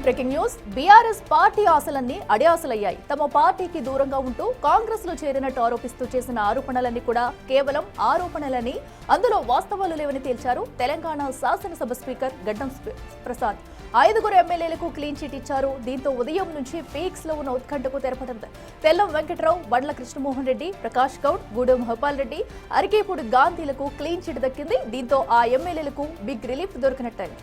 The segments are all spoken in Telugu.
బ్రేకింగ్ న్యూస్ బీఆర్ఎస్ పార్టీ ఆశలన్నీ అడియాసలయ్యాయి. తమ పార్టీకి దూరంగా ఉంటూ కాంగ్రెస్ లో చేరినట్టు ఆరోపిస్తూ చేసిన ఆరోపణలన్నీ కూడా కేవలం ఆరోపణలని, అందులో వాస్తవాలు లేవని తేల్చారు తెలంగాణ శాసనసభ స్పీకర్ గడ్డం ప్రసాద్. 5 ఎమ్మెల్యేలకు క్లీన్ చిట్ ఇచ్చారు. దీంతో ఉదయం నుంచి పీక్స్ లో ఉన్న ఉత్కంఠకు తెరపడింది. తెల్లం వెంకట్రావు, బండ్ల కృష్ణమోహన్ రెడ్డి, ప్రకాష్ గౌడ్, గూడెం మహపాల్ రెడ్డి, అరికేపూడి గాంధీలకు క్లీన్ చిట్ దక్కింది. దీంతో ఆ ఎమ్మెల్యేలకు బిగ్ రిలీఫ్ దొరికినట్టయింది.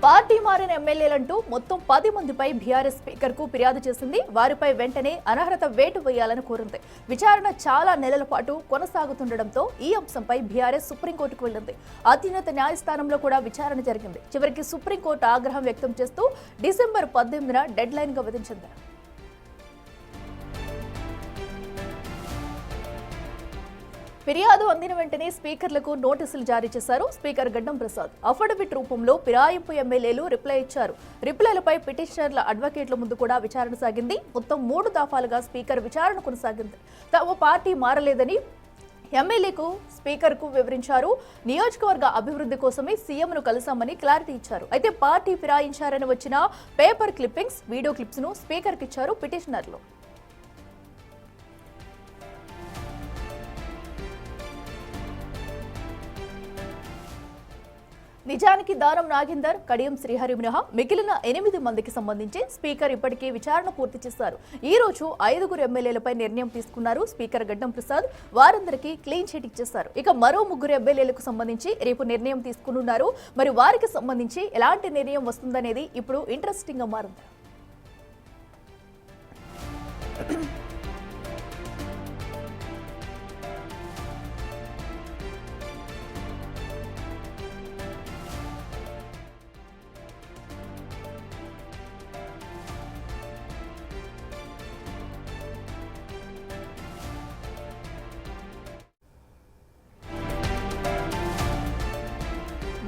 పార్టీ మారిన ఎమ్మెల్యేలంటూ మొత్తం 10 మందిపై బీఆర్ఎస్ స్పీకర్ కు ఫిర్యాదు చేసింది. వారిపై వెంటనే అనర్హత వేటు వేయాలని కోరింది. విచారణ చాలా నెలల పాటు కొనసాగుతుండటంతో ఈ అంశంపై బీఆర్ఎస్ సుప్రీంకోర్టుకు వెళ్లింది. అత్యున్నత న్యాయస్థానంలో కూడా విచారణ జరిగింది. చివరికి సుప్రీంకోర్టు ఆగ్రహం వ్యక్తం చేస్తూ డిసెంబర్ 18న డెడ్ లైన్ గా విధించింది. ఫిర్యాదు అందిన వెంటనే స్పీకర్లకు నోటీసులు జారీ చేశారు స్పీకర్ గడ్డం ప్రసాద్. అఫిడవిట్ రూపంలో ఫిరాయింపు ఎమ్మెల్యేలు రిప్లై ఇచ్చారు. రిప్లైలపై పిటిషనర్ల అడ్వకేట్ల ముందు కూడా విచారణ సాగింది. మొత్తం 3 దఫాలుగా స్పీకర్ విచారణ కొనసాగింది. తమ పార్టీ మారలేదని ఎమ్మెల్యేకు స్పీకర్కు వివరించారు. నియోజకవర్గ అభివృద్ధి కోసమే సీఎంను కలిశామని క్లారిటీ ఇచ్చారు. అయితే పార్టీ ఫిరాయించారని వచ్చిన పేపర్ క్లిప్పింగ్స్, వీడియో క్లిప్స్ ను స్పీకర్కి ఇచ్చారు పిటిషనర్లు. నిజానికి దానం నాగేందర్, కడియం శ్రీహరి మినహా మిగిలిన 8 మందికి సంబంధించి స్పీకర్ ఇప్పటికే విచారణ పూర్తి చేశారు. ఈ రోజు 5 ఎమ్మెల్యేలపై నిర్ణయం తీసుకున్నారు స్పీకర్ గడ్డం ప్రసాద్. వారందరికీ క్లీన్ చిట్ ఇచ్చేశారు. ఇక మరో 3 ఎమ్మెల్యేలకు సంబంధించి రేపు నిర్ణయం తీసుకున్నారు. మరి వారికి సంబంధించి ఎలాంటి నిర్ణయం వస్తుందనేది ఇప్పుడు ఇంట్రెస్టింగ్ గా మారింది.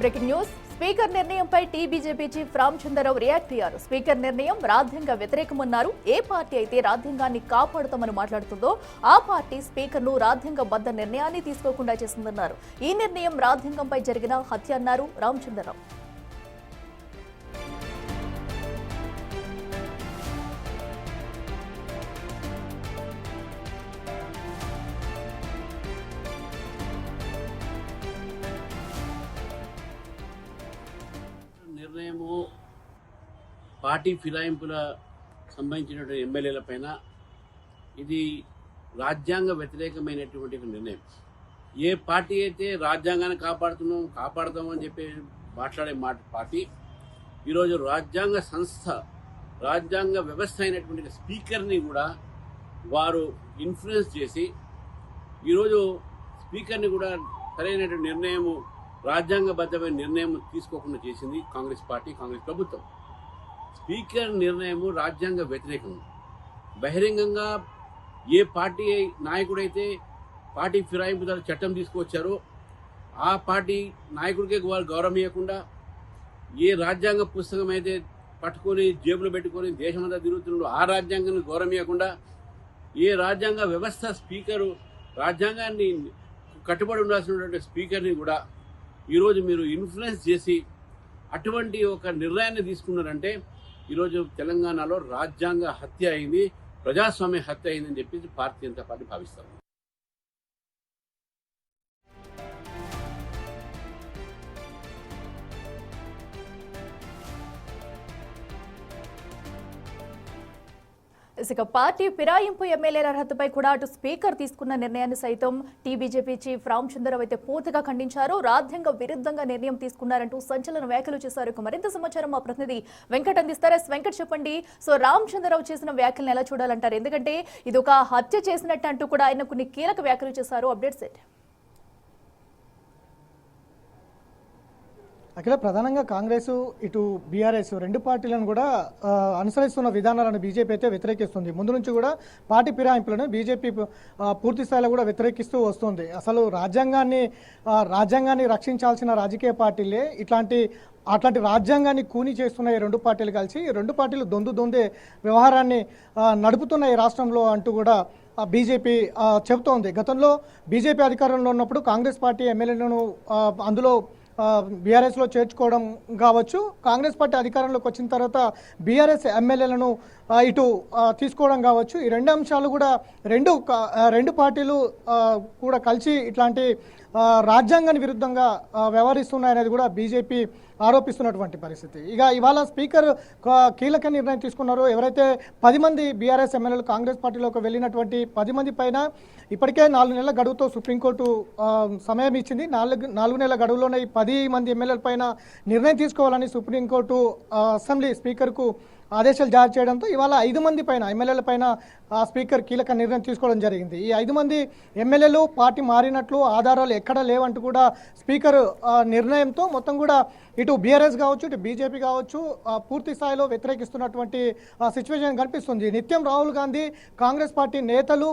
బ్రేకింగ్ న్యూస్ స్పీకర్ నిర్ణయంపై టీబీజేపీ చీఫ్ రామచంద్రరావు రియాక్ట్ అయ్యారు. స్పీకర్ నిర్ణయం రాజ్యాంగ వ్యతిరేకమన్నారు. ఏ పార్టీ అయితే రాజ్యాంగాన్ని కాపాడుతామని మాట్లాడుతుందో ఆ పార్టీ స్పీకర్ను రాజ్యాంగబద్ధ నిర్ణయాన్ని తీసుకోకుండా చేసిందన్నారు. ఈ నిర్ణయం రాజ్యాంగంపై జరిగిన హత్య అన్నారు రామచంద్రరావు. నిర్ణయము పార్టీ ఫిరాయింపుల సంబంధించినటువంటి ఎమ్మెల్యేల పైన ఇది రాజ్యాంగ వ్యతిరేకమైనటువంటి నిర్ణయం. ఏ పార్టీ అయితే రాజ్యాంగాన్ని కాపాడుతామని చెప్పి మాట్లాడే పార్టీ ఈరోజు రాజ్యాంగ సంస్థ, రాజ్యాంగ వ్యవస్థ అయినటువంటి స్పీకర్ని కూడా వారు ఇన్ఫ్లుయెన్స్ చేసి ఈరోజు స్పీకర్ని కూడా సరైనటువంటి నిర్ణయము, రాజ్యాంగబద్ధమైన నిర్ణయం తీసుకోకుండా చేసింది కాంగ్రెస్ పార్టీ, కాంగ్రెస్ ప్రభుత్వం. స్పీకర్ నిర్ణయము రాజ్యాంగ వ్యతిరేకం. బహిరంగంగా ఏ పార్టీ నాయకుడైతే పార్టీ ఫిరాయింపు చట్టం తీసుకువచ్చారో ఆ పార్టీ నాయకుడికే వారు గౌరవం ఇవ్వకుండా, ఏ రాజ్యాంగ పుస్తకం అయితే పట్టుకొని జేబులో పెట్టుకొని దేశమంతా తిరుగుతున్నాడో ఆ రాజ్యాంగాన్ని గౌరవం ఇవ్వకుండా, ఏ రాజ్యాంగ వ్యవస్థ స్పీకరు రాజ్యాంగాన్ని కట్టుబడి ఉండాల్సినటువంటి స్పీకర్ని కూడా ఈరోజు మీరు ఇన్ఫ్లుయెన్స్ చేసి అటువంటి ఒక నిర్ణయాన్ని తీసుకున్నారంటే ఈరోజు తెలంగాణలో రాజ్యాంగ హత్య అయింది, ప్రజాస్వామ్య హత్య అయిందని చెప్పేసి భారతీయ జనతా పార్టీ భావిస్తారు. ఇక పార్టీ ఫిరాయింపు ఎమ్మెల్యేల అర్హతపై కూడా అటు స్పీకర్ తీసుకున్న నిర్ణయాన్ని సైతం టీబీజేపీ చీఫ్ రామచంద్రరావు అయితే పూర్తిగా ఖండించారు. రాజ్యాంగ విరుద్ధంగా నిర్ణయం తీసుకున్నారంటూ సంచలన వ్యాఖ్యలు చేశారు. ఇక మరింత సమాచారం మా ప్రతినిధి వెంకట్ అందిస్తారు. వెంకట్, చెప్పండి. సో రామచంద్రరావు చేసిన వ్యాఖ్యలను ఎలా చూడాలంటారు? ఎందుకంటే ఇది ఒక హత్య చేసినట్టు అంటూ కూడా ఆయన కొన్ని కీలక వ్యాఖ్యలు చేశారు. అప్డేట్స్ ఏంటి? అఖిల, ప్రధానంగా కాంగ్రెస్ ఇటు బీఆర్ఎస్ 2 పార్టీలను కూడా అనుసరిస్తున్న విధానాలను బీజేపీ అయితే వ్యతిరేకిస్తుంది. ముందు నుంచి కూడా పార్టీ ఫిరాయింపులను బీజేపీ పూర్తి స్థాయిలో కూడా వ్యతిరేకిస్తూ వస్తుంది. అసలు రాజ్యాంగాన్ని రక్షించాల్సిన రాజకీయ పార్టీలే ఇట్లాంటి అట్లాంటి రాజ్యాంగాన్ని కూని చేస్తున్న ఈ రెండు పార్టీలు కలిసి ఈ రెండు పార్టీలు దొందే వ్యవహారాన్ని నడుపుతున్న ఈ రాష్ట్రంలో అంటూ కూడా బీజేపీ చెబుతోంది. గతంలో బీజేపీ అధికారంలో ఉన్నప్పుడు కాంగ్రెస్ పార్టీ ఎమ్మెల్యేలను అందులో బీఆర్ఎస్లో చేర్చుకోవడం కావచ్చు, కాంగ్రెస్ పార్టీ అధికారంలోకి వచ్చిన తర్వాత బీఆర్ఎస్ ఎమ్మెల్యేలను ఇటు తీసుకోవడం కావచ్చు. ఈ రెండు అంశాలు కూడా రెండు పార్టీలు కూడా కలిసి ఇట్లాంటి రాజ్యాంగానికి విరుద్ధంగా వ్యవహరిస్తున్నాయనేది కూడా బీజేపీ ఆరోపిస్తున్నటువంటి పరిస్థితి. ఇక ఇవాళ స్పీకర్ కీలక నిర్ణయం తీసుకున్నారు. ఎవరైతే 10 మంది బీఆర్ఎస్ ఎమ్మెల్యేలు కాంగ్రెస్ పార్టీలోకి వెళ్ళినటువంటి 10 మంది పైన ఇప్పటికే 4 నెలల గడువుతో సుప్రీంకోర్టు సమయం ఇచ్చింది. 4 నెలల గడువులోనే ఈ 10 మంది ఎమ్మెల్యేల పైన నిర్ణయం తీసుకోవాలని సుప్రీంకోర్టు అసెంబ్లీ స్పీకర్కు ఆదేశాలు జారీ చేయడంతో ఇవాళ 5 మంది పైన ఎమ్మెల్యేల పైన స్పీకర్ కీలక నిర్ణయం తీసుకోవడం జరిగింది. ఈ 5 మంది ఎమ్మెల్యేలు పార్టీ మారినట్లు ఆధారాలు ఎక్కడా లేవంటూ కూడా స్పీకర్ నిర్ణయంతో మొత్తం కూడా ఇటు బీఆర్ఎస్ కావచ్చు, ఇటు బీజేపీ కావచ్చు పూర్తి స్థాయిలో వ్యతిరేకిస్తున్నటువంటి సిచ్యువేషన్ కనిపిస్తుంది. నిత్యం రాహుల్ గాంధీ కాంగ్రెస్ పార్టీ నేతలు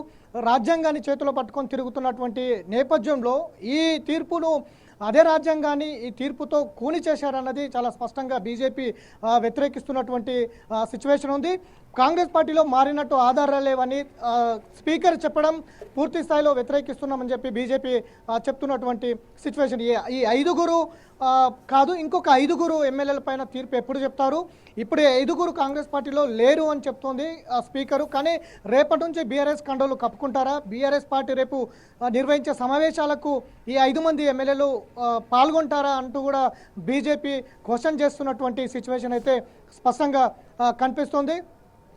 రాజ్యాంగాన్ని చేతిలో పట్టుకొని తిరుగుతున్నటువంటి నేపథ్యంలో ఈ తీర్పును అదే రాజ్యాంగాన్ని ఈ తీర్పుతో కూని చేశారన్నది చాలా స్పష్టంగా బీజేపీ వ్యతిరేకిస్తున్నటువంటి సిచ్యువేషన్ ఉంది. కాంగ్రెస్ పార్టీలో మారినట్టు ఆధారాలు లేవని స్పీకర్ చెప్పడం పూర్తి స్థాయిలో వ్యతిరేకిస్తున్నామని చెప్పి బీజేపీ చెప్తున్నటువంటి సిచ్యువేషన్. ఈ 5గురు కాదు, ఇంకొక 5గురు ఎమ్మెల్యేల పైన తీర్పు ఎప్పుడు చెప్తారు? ఇప్పుడు 5గురు కాంగ్రెస్ పార్టీలో లేరు అని చెప్తోంది స్పీకరు. కానీ రేపటి నుంచి బీఆర్ఎస్ కండోలు కప్పుకుంటారా? బీఆర్ఎస్ పార్టీ రేపు నిర్వహించే సమావేశాలకు ఈ 5 మంది ఎమ్మెల్యేలు పాల్గొంటారా అంటూ కూడా బీజేపీ క్వశ్చన్ చేస్తున్నటువంటి సిచ్యువేషన్ అయితే స్పష్టంగా కనిపిస్తోంది.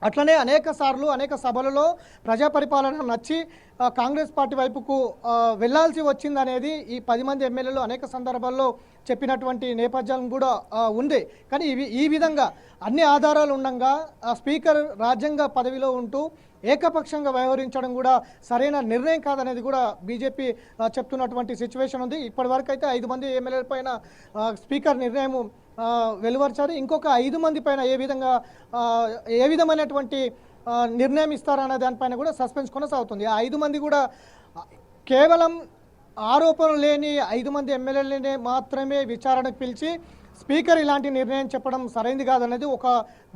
అట్లనే అనేక సార్లు అనేక సభలలో ప్రజా పరిపాలన నచ్చి కాంగ్రెస్ పార్టీ వైపుకు వెళ్లాల్సి వచ్చిందనేది ఈ 10 మంది ఎమ్మెల్యేలు అనేక సందర్భాల్లో చెప్పినటువంటి నేపథ్యం కూడా ఉంది. కానీ ఈ విధంగా అన్ని ఆధారాలు ఉండగా స్పీకర్ రాజ్యాంగ పదవిలో ఉంటూ ఏకపక్షంగా వ్యవహరించడం కూడా సరైన నిర్ణయం కాదనేది కూడా బీజేపీ చెప్తున్నటువంటి సిచ్యువేషన్ ఉంది. ఇప్పటివరకు అయితే 5 మంది ఎమ్మెల్యేల పైన స్పీకర్ నిర్ణయం వెలువరిచారు. ఇంకొక 5 మంది పైన ఏ విధమైనటువంటి నిర్ణయం ఇస్తారనే దానిపైన కూడా సస్పెన్స్ కొనసాగుతుంది. ఆ 5 మంది కూడా కేవలం ఆరోపణలు లేని 5 మంది ఎమ్మెల్యేలనే మాత్రమే విచారణకు పిలిచి స్పీకర్ ఇలాంటి నిర్ణయం చెప్పడం సరైనది కాదనేది ఒక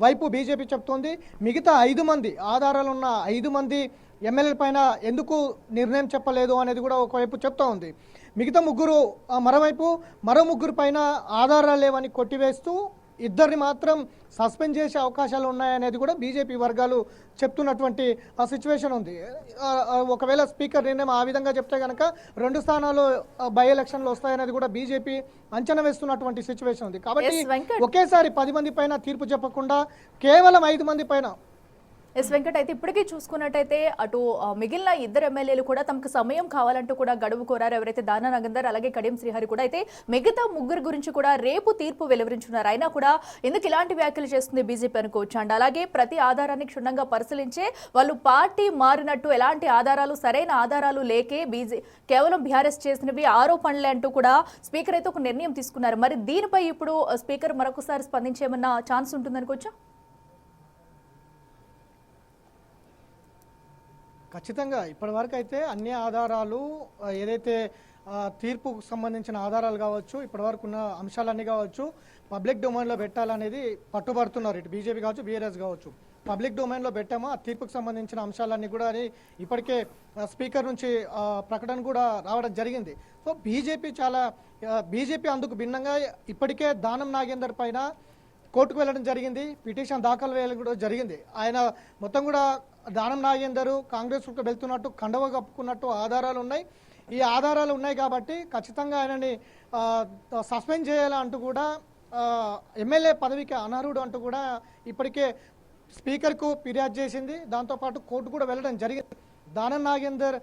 వైపు బీజేపీ చెప్తోంది. మిగతా 5 మంది ఆధారాలు ఉన్న 5 మంది ఎమ్మెల్యేల పైన ఎందుకు నిర్ణయం చెప్పలేదు అనేది కూడా ఒకవైపు చెప్తా ఉంది. మిగతా మరో ముగ్గురు పైన ఆధారాలు లేవని కొట్టివేస్తూ ఇద్దరిని మాత్రం సస్పెండ్ చేసే అవకాశాలు ఉన్నాయనేది కూడా బీజేపీ వర్గాలు చెప్తున్నటువంటి ఆ సిచ్యువేషన్ ఉంది. ఒకవేళ స్పీకర్ నిర్ణయం ఆ విధంగా చెప్తే కనుక 2 స్థానాలు బై ఎలక్షన్లు వస్తాయనేది కూడా బీజేపీ అంచనా వేస్తున్నటువంటి సిచ్యువేషన్ ఉంది. కాబట్టి ఒకేసారి 10 మంది పైన తీర్పు చెప్పకుండా కేవలం 5 మంది పైన వెంకట్ అయితే ఇప్పటికీ చూసుకున్నట్టయితే అటు మిగిలిన 2 ఎమ్మెల్యేలు కూడా తమకు సమయం కావాలంటూ కూడా గడువు కోరారు. ఎవరైతే దానా నాగేందర్ అలాగే కడియం శ్రీహరి కూడా అయితే మిగతా 3 గురించి కూడా రేపు తీర్పు వెలువరించున్నారు. అయినా కూడా ఎందుకు ఇలాంటి వ్యాఖ్యలు చేస్తుంది బీజేపీ అనుకోవచ్చు. అండ్ అలాగే ప్రతి ఆధారాన్ని క్షుణ్ణంగా పరిశీలించే వాళ్ళు పార్టీ మారినట్టు ఎలాంటి ఆధారాలు సరైన ఆధారాలు లేకే కేవలం బీఆర్ఎస్ చేసినవి ఆరోపణలే అంటూ కూడా స్పీకర్ అయితే ఒక నిర్ణయం తీసుకున్నారు. మరి దీనిపై ఇప్పుడు స్పీకర్ మరొకసారి స్పందించేమన్నా ఛాన్స్ ఉంటుందనుకోవచ్చా? ఖచ్చితంగా ఇప్పటివరకు అయితే అన్ని ఆధారాలు ఏదైతే తీర్పుకు సంబంధించిన ఆధారాలు కావచ్చు, ఇప్పటివరకు ఉన్న అంశాలన్నీ కావచ్చు పబ్లిక్ డొమైన్లో పెట్టాలనేది పట్టుబడుతున్నారు. ఇటు బీజేపీ కావచ్చు, బీఆర్ఎస్ కావచ్చు. పబ్లిక్ డొమైన్లో పెట్టామో ఆ తీర్పుకు సంబంధించిన అంశాలన్నీ కూడా ఇప్పటికే స్పీకర్ నుంచి ప్రకటన కూడా రావడం జరిగింది. సో బీజేపీ అందుకు భిన్నంగా ఇప్పటికే దానం నాగేందర్ పైన కోర్టుకు వెళ్ళడం జరిగింది, పిటిషన్ దాఖలు వేయడం కూడా జరిగింది. ఆయన మొత్తం కూడా దానం నాగేందర్ కాంగ్రెస్కు వెళ్తున్నట్టు కండవ కప్పుకున్నట్టు ఆధారాలు ఉన్నాయి. ఈ ఆధారాలు ఉన్నాయి కాబట్టి ఖచ్చితంగా ఆయనని సస్పెండ్ చేయాలంటూ కూడా ఎమ్మెల్యే పదవికి అనర్హుడు అంటూ కూడా ఇప్పటికే స్పీకర్కు ఫిర్యాదు చేసింది. దాంతోపాటు కోర్టు కూడా వెళ్ళడం జరిగింది. దానం నాగేందర్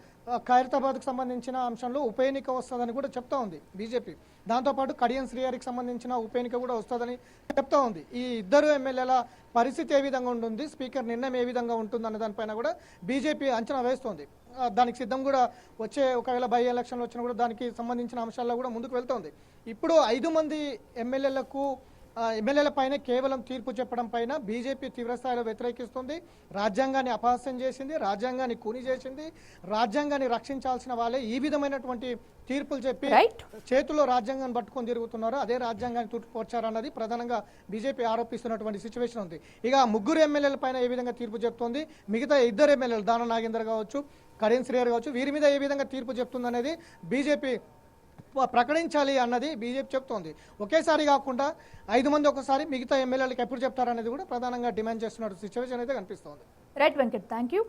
ఖైరతాబాద్కు సంబంధించిన అంశంలో ఉప ఎన్నిక వస్తుందని కూడా చెప్తా ఉంది బీజేపీ. దాంతోపాటు కడియం శ్రీహరికి సంబంధించిన ఉప ఎన్నిక కూడా వస్తుందని చెప్తా ఉంది. ఈ 2 ఎమ్మెల్యేల పరిస్థితి ఏ విధంగా ఉంటుంది, స్పీకర్ నిర్ణయం ఏ విధంగా ఉంటుంది అనే దానిపైన కూడా బీజేపీ అంచనా వేస్తోంది. దానికి సిద్ధం కూడా ఒకవేళ బై ఎలక్షన్లు వచ్చినా కూడా దానికి సంబంధించిన అంశాల్లో కూడా ముందుకు వెళ్తోంది. ఇప్పుడు 5 మంది ఎమ్మెల్యేలకు ఎమ్మెల్యేల పైన కేవలం తీర్పు చెప్పడం పైన బీజేపీ తీవ్రస్థాయిలో వ్యతిరేకిస్తుంది. రాజ్యాంగాన్ని అపహాస్యం చేసింది, రాజ్యాంగాన్ని కూని చేసింది. రాజ్యాంగాన్ని రక్షించాల్సిన వాళ్ళే ఈ విధమైనటువంటి తీర్పులు చెప్పి చేతుల్లో రాజ్యాంగాన్ని పట్టుకొని తిరుగుతున్నారు. అదే రాజ్యాంగాన్ని తుట్టుకొచ్చారన్నది ప్రధానంగా బీజేపీ ఆరోపిస్తున్నటువంటి సిచ్యువేషన్ ఉంది. ఇక ముగ్గురు ఎమ్మెల్యేల పైన ఏ విధంగా తీర్పు చెప్తుంది, మిగతా ఇద్దరు ఎమ్మెల్యేలు దానం నాగేందర్ కావచ్చు, కరీం శ్రీయర్ కావచ్చు, వీరి మీద ఏ విధంగా తీర్పు చెప్తుంది అనేది బీజేపీ ప్రకటించాలి అన్నది బీజేపీ చెప్తోంది. ఒకేసారి కాకుండా 5 మంది ఒకసారి, మిగతా ఎమ్మెల్యేలకు ఎప్పుడు చెప్తారనేది కూడా ప్రధానంగా డిమాండ్ చేస్తున్న సిచ్యువేషన్ అయితే కనిపిస్తోంది. Right Venkat, thank you.